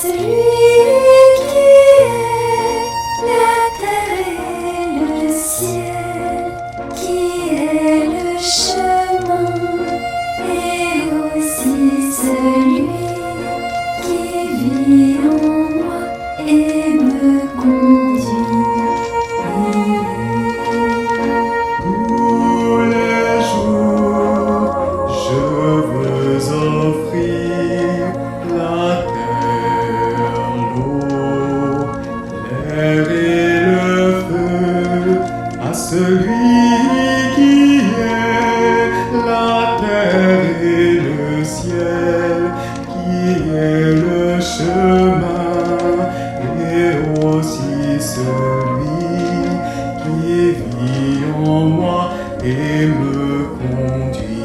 celui qui est la terre et le ciel, qui est le chemin, et aussi celui qui vit en moi et me conduit. Tous les jours, je veux offrir la terre, l'eau, l'air et le feu à celui qui est la terre et le ciel, qui est le chemin, et aussi celui qui vit en moi et me conduit.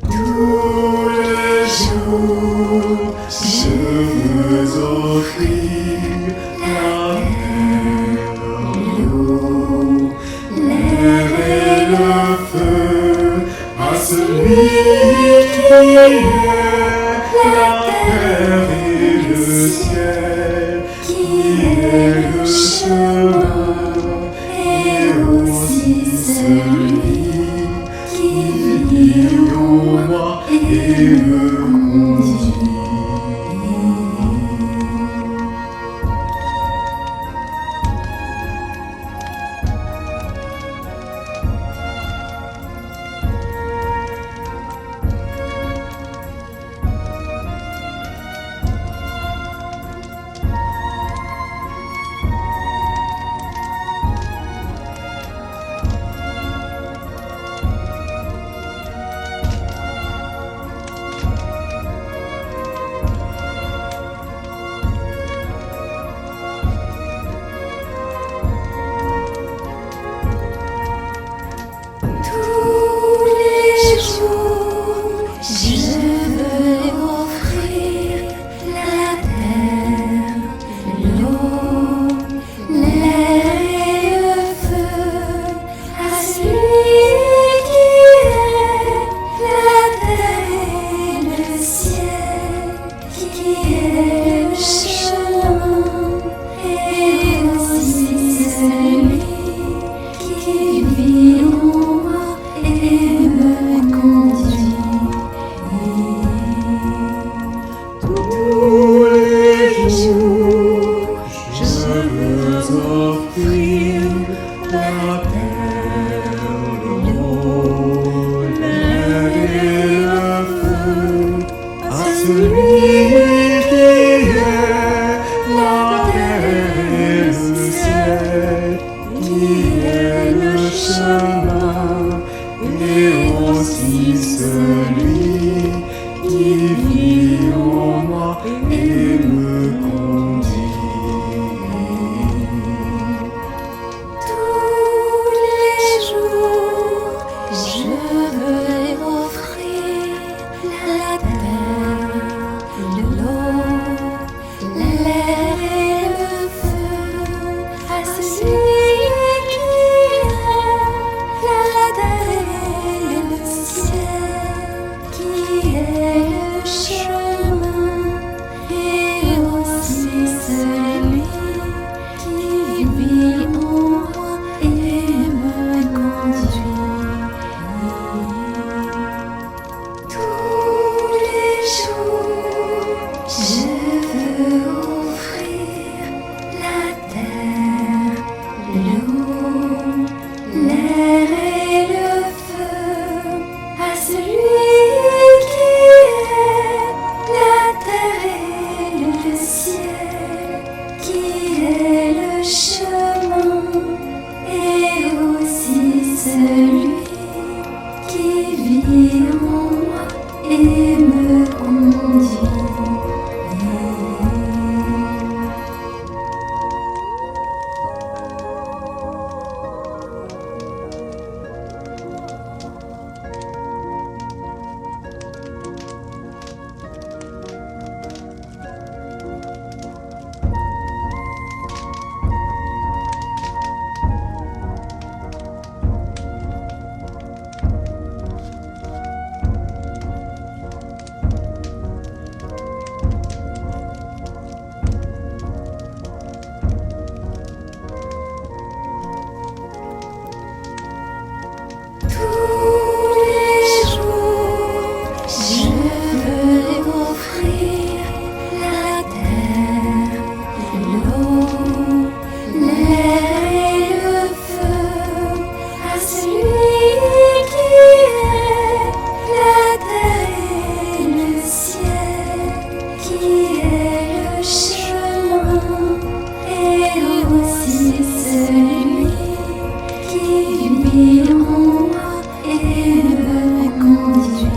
Tous les jours, je veux offrir la terre, l'eau, l'air et le feu à celui qui est la terre et le ciel, qui est le chemin, et aussi celui qui vit en moi et me conduit. Tous les jours, je veux offrir la terre, l'eau, l'air et le feu à celui qui est la terre et le ciel, qui est le chemin, et aussi celui qui vit en moi et me conduit. Tous les jours, je veux offrir la terre, l'eau, l'air et le feu à celui qui est la terre et le ciel, qui est le chemin, et aussi celui qui vit en moi et me conduit. Tous les jours, je veux offrir la terre, l'eau, l'air et le feu à celui qui est la terre et le ciel, qui est le chemin, et aussi celui qui vit en moi et me conduit. Tous les jours, je veux offrir la terre, l'eau, l'air et le feu à celui qui est la terre et le ciel, qui est le chemin, et aussi celui qui vit en moi et me conduit. Je veux offrir la terre, l'eau, l'air et le feu à celui qui est la terre et le ciel, qui est le chemin et aussi celui qui vit en moi et me conduit.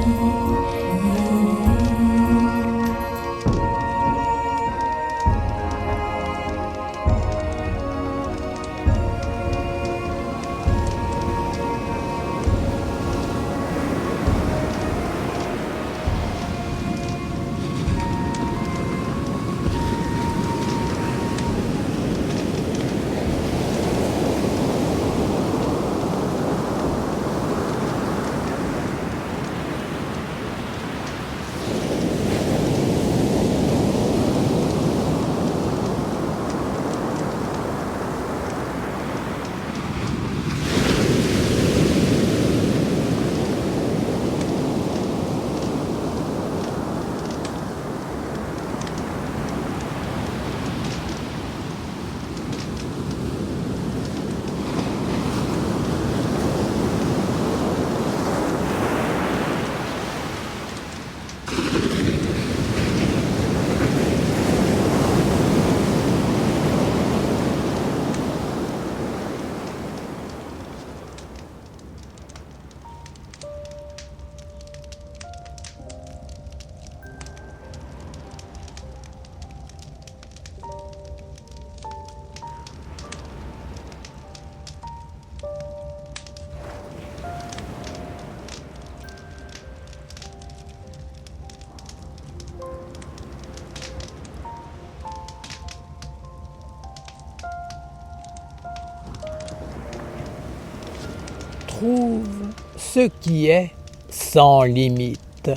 Trouve ce qui est sans limite,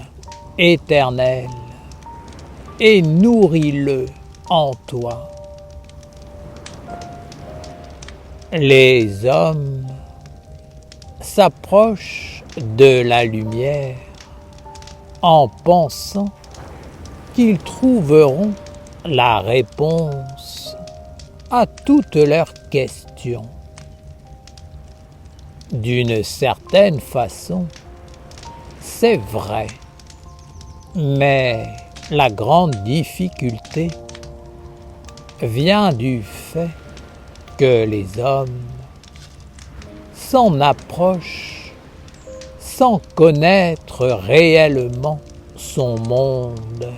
éternel, et nourris-le en toi. Les hommes s'approchent de la lumière en pensant qu'ils trouveront la réponse à toutes leurs questions. D'une certaine façon, c'est vrai, mais la grande difficulté vient du fait que les hommes s'en approchent sans connaître réellement son monde.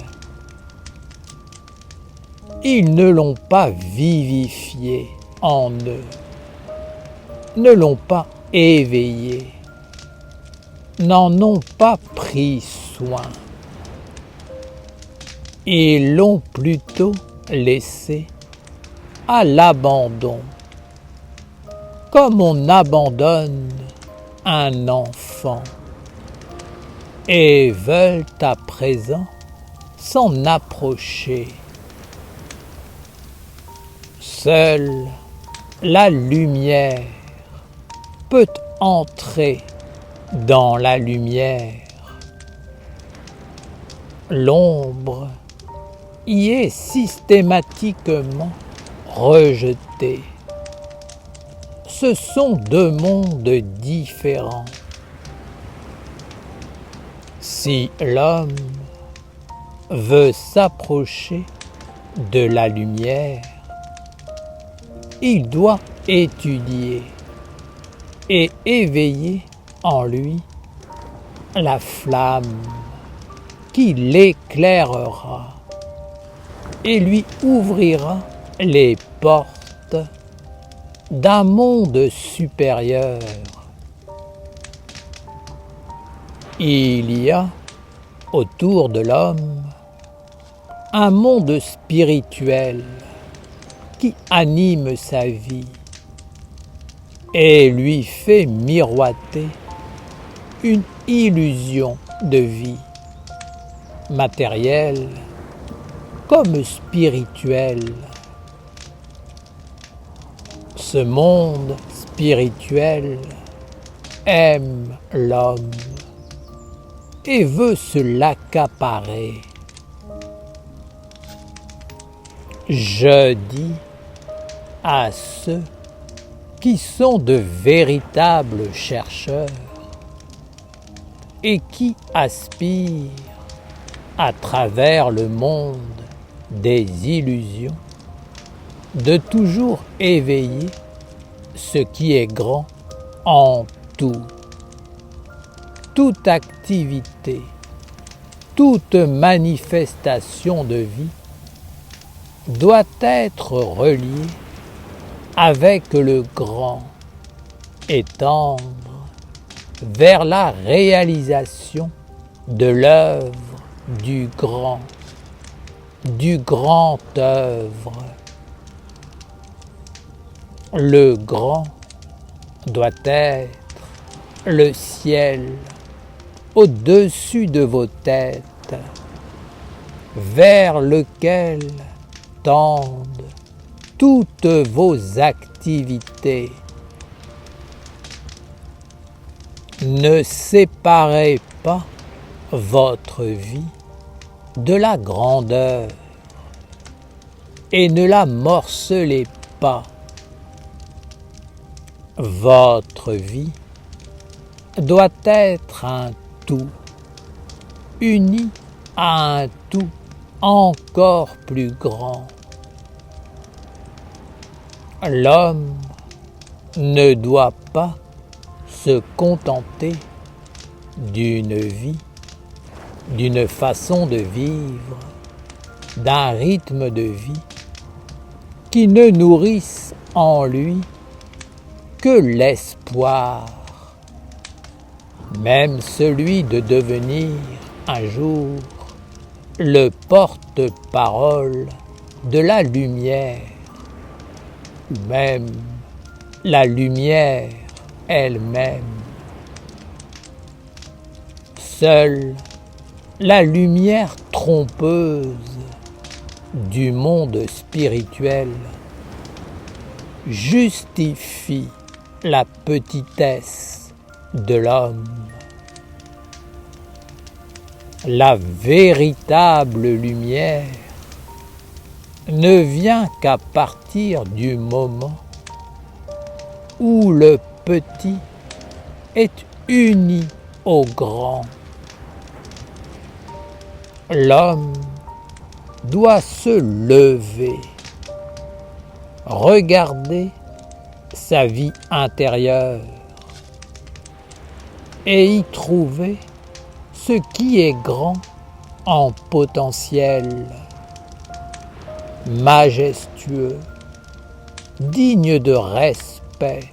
Ils ne l'ont pas vivifié en eux, ne l'ont pas éveillé, n'en ont pas pris soin. Ils l'ont plutôt laissé à l'abandon, comme on abandonne un enfant, et veulent à présent s'en approcher. Seule la lumière peut entrer dans la lumière. L'ombre y est systématiquement rejetée. Ce sont deux mondes différents. Si l'homme veut s'approcher de la lumière, il doit étudier et éveiller en lui la flamme qui l'éclairera et lui ouvrira les portes d'un monde supérieur. Il y a autour de l'homme un monde spirituel qui anime sa vie et lui fait miroiter une illusion de vie, matérielle comme spirituelle. Ce monde spirituel aime l'homme et veut se l'accaparer. Je dis à ceux qui sont de véritables chercheurs et qui aspirent à travers le monde des illusions de toujours éveiller ce qui est grand en tout. Toute activité, toute manifestation de vie doit être reliée avec le grand et tendre vers la réalisation de l'œuvre du grand œuvre. Le grand doit être le ciel au-dessus de vos têtes, vers lequel tendent toutes vos activités. Ne séparez pas votre vie de la grandeur et ne la morcelez pas. Votre vie doit être un tout, uni à un tout encore plus grand. L'homme ne doit pas se contenter d'une vie, d'une façon de vivre, d'un rythme de vie qui ne nourrisse en lui que l'espoir, même celui de devenir un jour le porte-parole de la lumière, ou même la lumière elle-même. Seule la lumière trompeuse du monde spirituel justifie la petitesse de l'homme. La véritable lumière ne vient qu'à partir du moment où le petit est uni au grand. L'homme doit se lever, regarder sa vie intérieure et y trouver ce qui est grand en potentiel, majestueux, digne de respect,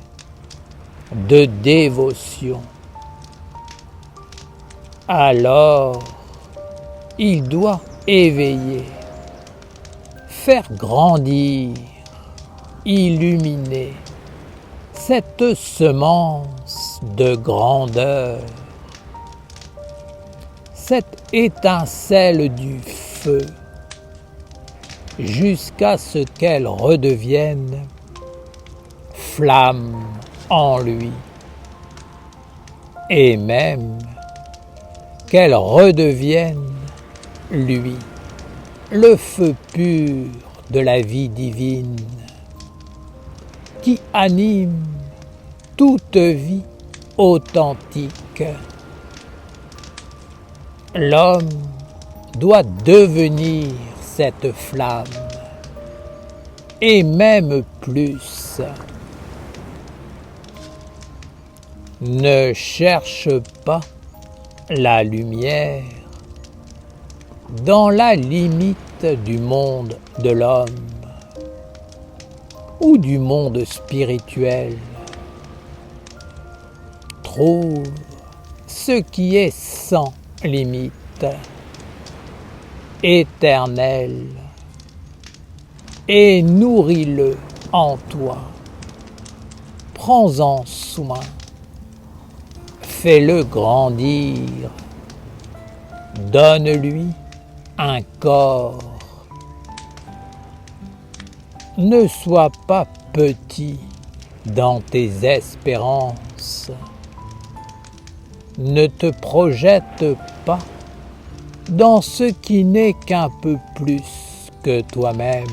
de dévotion. Alors, il doit éveiller, faire grandir, illuminer cette semence de grandeur, cette étincelle du feu, jusqu'à ce qu'elle redevienne flamme en lui, et même qu'elle redevienne, lui, le feu pur de la vie divine, qui anime toute vie authentique. L'homme doit devenir cette flamme, et même plus. Ne cherche pas la lumière dans la limite du monde de l'homme ou du monde spirituel. Trouve ce qui est sans limite, éternel, et nourris-le en toi. Prends-en soin, fais-le grandir, donne-lui un corps. Ne sois pas petit dans tes espérances. Ne te projette pas dans ce qui n'est qu'un peu plus que toi-même.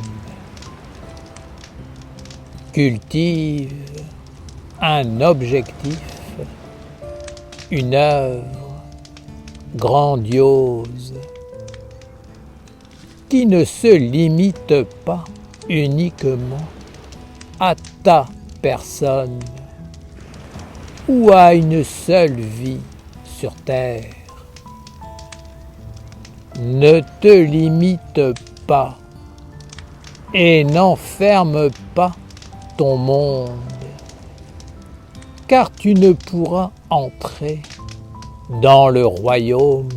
Cultive un objectif, une œuvre grandiose qui ne se limite pas uniquement à ta personne ou à une seule vie sur terre. Ne te limite pas et n'enferme pas ton monde, car tu ne pourras entrer dans le royaume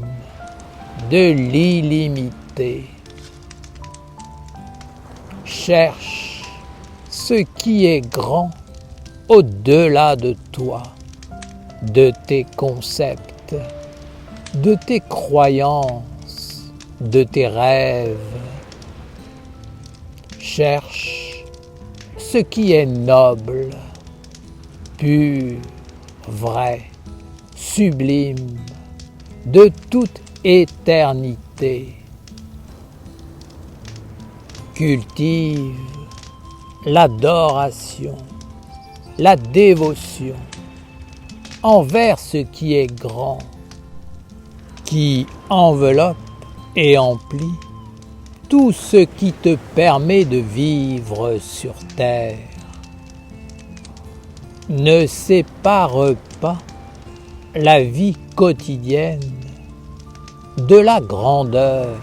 de l'illimité. Cherche ce qui est grand au-delà de toi, de tes concepts, de tes croyances, de tes rêves. Cherche ce qui est noble, pur, vrai, sublime, de toute éternité. Cultive l'adoration, la dévotion envers ce qui est grand, qui enveloppe et emplit tout ce qui te permet de vivre sur terre. Ne sépare pas la vie quotidienne de la grandeur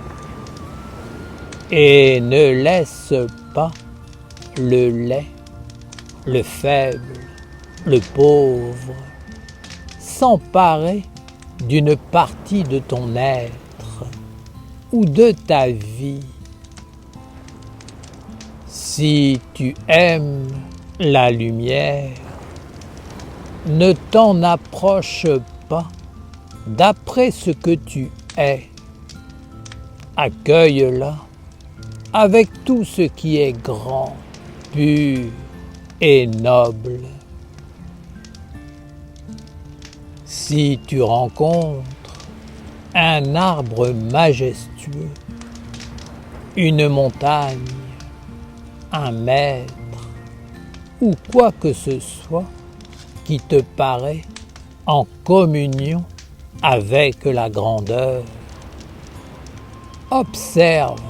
et ne laisse pas le laid, le faible, le pauvre s'emparer d'une partie de ton être ou de ta vie. Si tu aimes la lumière, ne t'en approche pas d'après ce que tu es. Accueille-la avec tout ce qui est grand, pur et noble. Si tu rencontres un arbre majestueux, une montagne, un maître ou quoi que ce soit qui te paraît en communion avec la grandeur, observe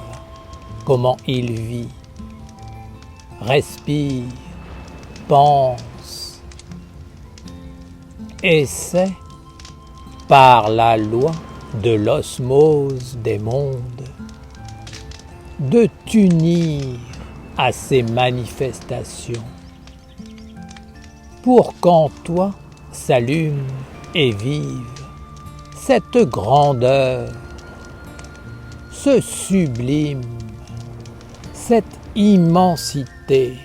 comment il vit, respire, pense, essaie par la loi de l'osmose des mondes de t'unir à ces manifestations pour qu'en toi s'allume et vive cette grandeur, ce sublime, cette immensité.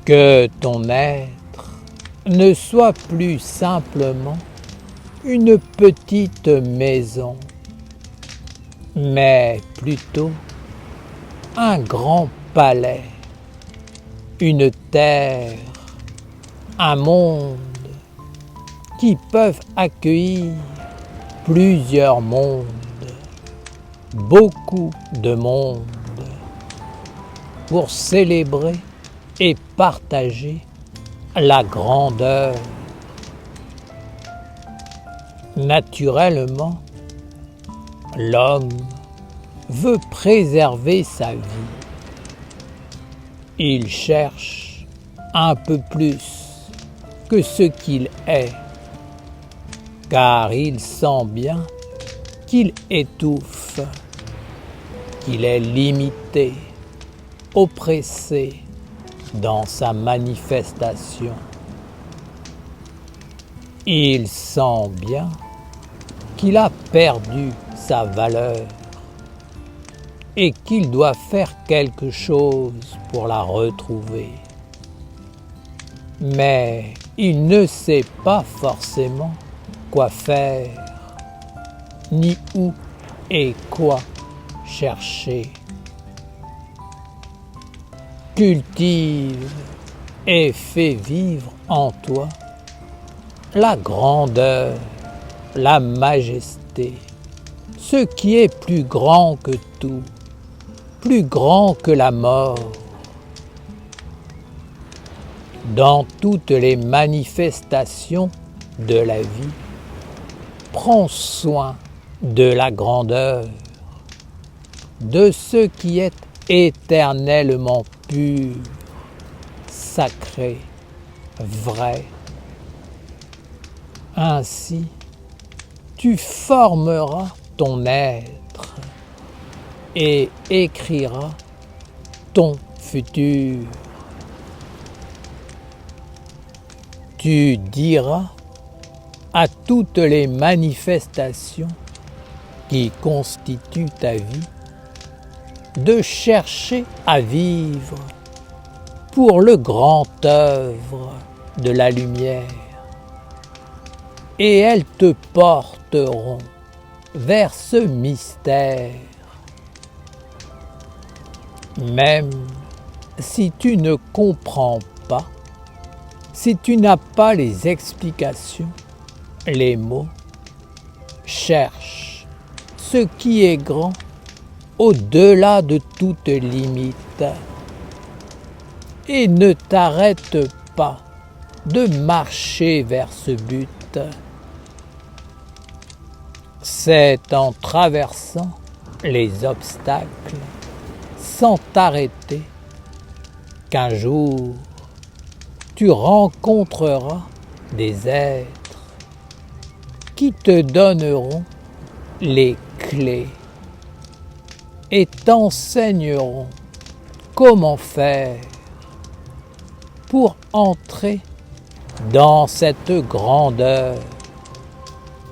Que ton être ne soit plus simplement une petite maison, mais plutôt un grand palais, une terre, un monde qui peuvent accueillir plusieurs mondes, beaucoup de mondes, pour célébrer et partager la grandeur. Naturellement, l'homme veut préserver sa vie. Il cherche un peu plus que ce qu'il est, car il sent bien qu'il étouffe, qu'il est limité, oppressé dans sa manifestation. Il sent bien qu'il a perdu sa valeur et qu'il doit faire quelque chose pour la retrouver. Mais il ne sait pas forcément quoi faire, ni où et quoi chercher. Cultive et fais vivre en toi la grandeur, la majesté, ce qui est plus grand que tout, plus grand que la mort. Dans toutes les manifestations de la vie, prends soin de la grandeur, de ce qui est éternellement pur, sacré, vrai. Ainsi, tu formeras ton être et écriras ton futur. Tu diras à toutes les manifestations qui constituent ta vie de chercher à vivre pour le grand œuvre de la lumière, et elles te porteront vers ce mystère. Même si tu ne comprends pas, si tu n'as pas les explications, les mots, cherche ce qui est grand au-delà de toute limite et ne t'arrête pas de marcher vers ce but. C'est en traversant les obstacles sans t'arrêter qu'un jour tu rencontreras des êtres qui te donneront les clés et t'enseigneront comment faire pour entrer dans cette grandeur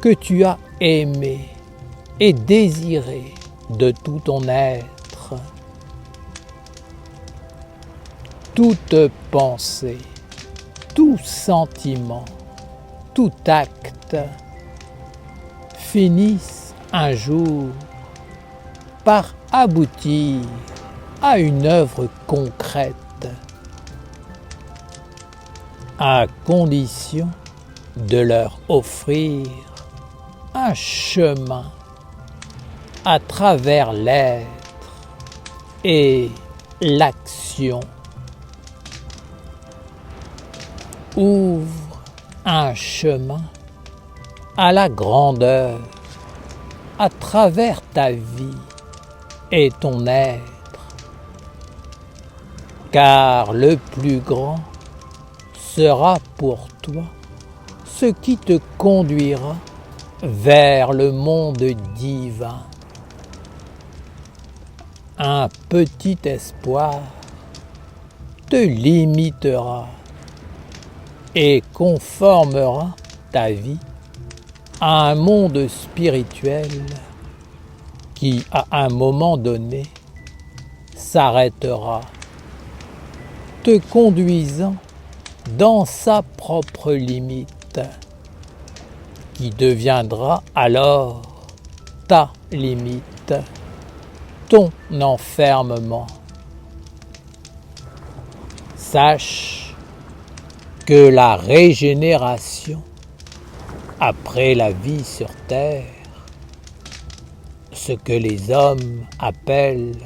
que tu as aimée et désirée de tout ton être. Toute pensée, tout sentiment, tout acte finissent un jour par aboutir à une œuvre concrète, à condition de leur offrir un chemin à travers l'être et l'action. Ouvre un chemin à la grandeur à travers ta vie et ton être, car le plus grand sera pour toi ce qui te conduira vers le monde divin. Un petit espoir te limitera et conformera ta vie à un monde spirituel qui, à un moment donné, s'arrêtera, te conduisant dans sa propre limite, qui deviendra alors ta limite, ton enfermement. Sache que la régénération après la vie sur terre, ce que les hommes appellent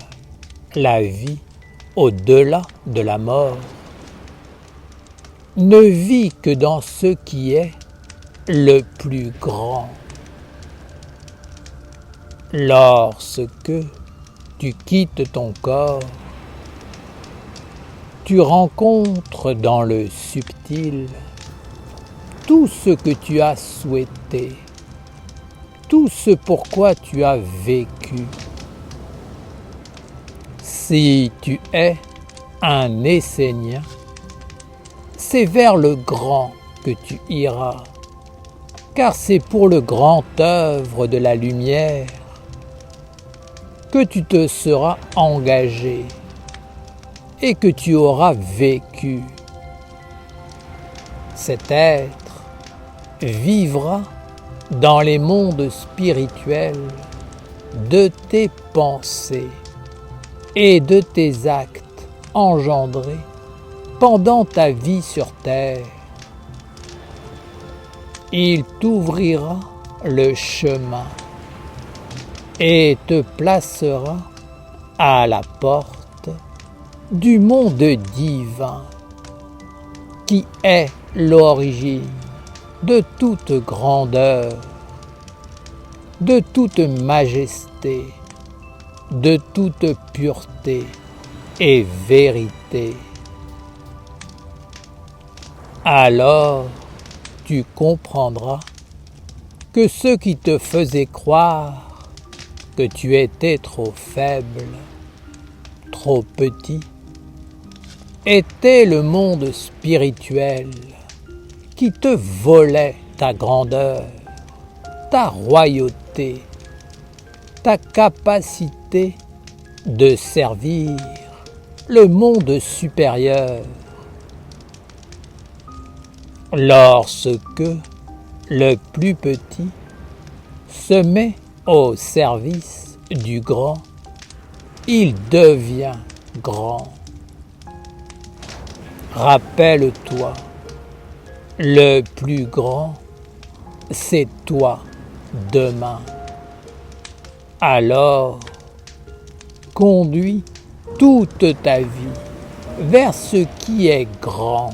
la vie au-delà de la mort, ne vit que dans ce qui est le plus grand. Lorsque tu quittes ton corps, tu rencontres dans le subtil tout ce que tu as souhaité, tout ce pourquoi tu as vécu. Si tu es un Essénien, c'est vers le grand que tu iras, car c'est pour le grand œuvre de la lumière que tu te seras engagé et que tu auras vécu. Cet être vivra dans les mondes spirituels de tes pensées et de tes actes engendrés pendant ta vie sur terre. il t'ouvrira le chemin et te placera à la porte du monde divin qui est l'origine de toute grandeur, de toute majesté, de toute pureté et vérité. Alors tu comprendras que ceux qui te faisaient croire que tu étais trop faible, trop petit, était le monde spirituel qui te volait ta grandeur, ta royauté, ta capacité de servir le monde supérieur. Lorsque le plus petit se met au service du grand, il devient grand. Rappelle-toi, le plus grand, c'est toi demain. Alors, conduis toute ta vie vers ce qui est grand.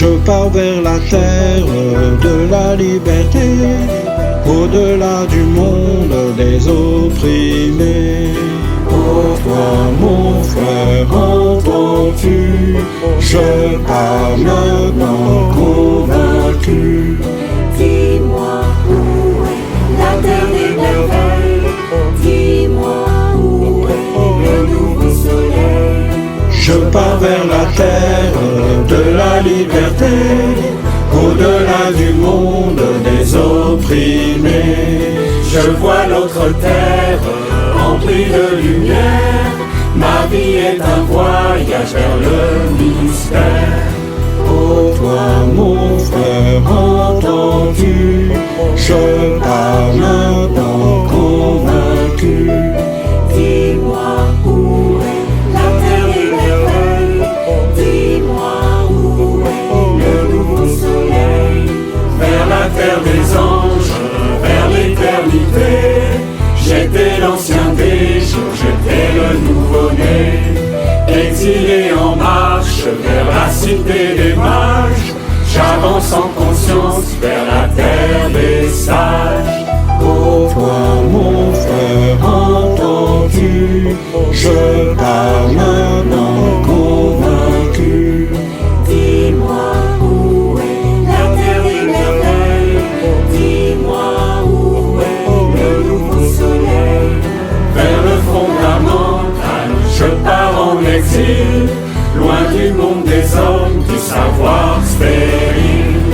Je pars vers la terre de la liberté, au-delà du monde des opprimés. Oh toi mon frère, entends-tu? Je pars maintenant convaincu. Dis-moi où est la terre des merveilles. Dis-moi où est le nouveau soleil. Je pars vers la terre de la liberté, au-delà du monde des opprimés. Je vois l'autre terre remplie de lumière. Ma vie est un voyage vers le mystère. Oh toi mon frère, entends-tu? Je pars maintenant convaincu. Dis-moi où est la terre des merveilles. Dis-moi où est le nouveau soleil. Vers la terre des anges, vers l'éternité. J'étais l'ancien des jours, j'étais le nouveau-né. Exilé en marche vers la cité des mages. J'avance en conscience vers la terre des sages. Oh toi mon frère, entends-tu? Je pars maintenant convaincu. Dis-moi où est la terre des merveilles. Dis-moi où est le nouveau soleil. Vers le fondamental, je pars en exil, loin du monde des hommes, du savoir stérile.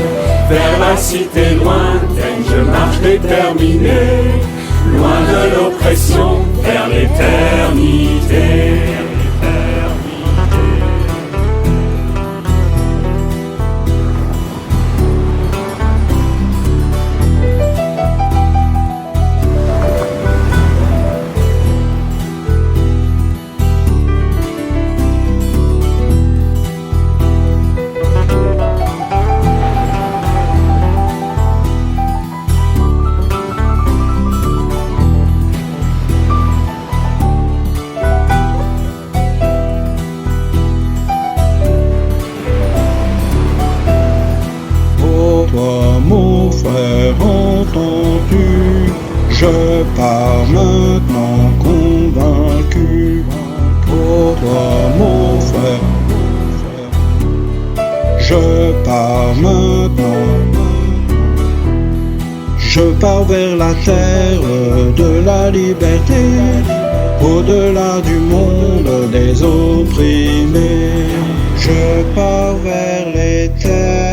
Vers la cité lointaine, je marche déterminé, loin de l'oppression, vers l'éternité. Toi mon frère, entends-tu? Je pars maintenant convaincu. Oh toi mon frère, je pars maintenant. Je pars vers la terre de la liberté, au-delà du monde des opprimés. Je pars vers l'éternité.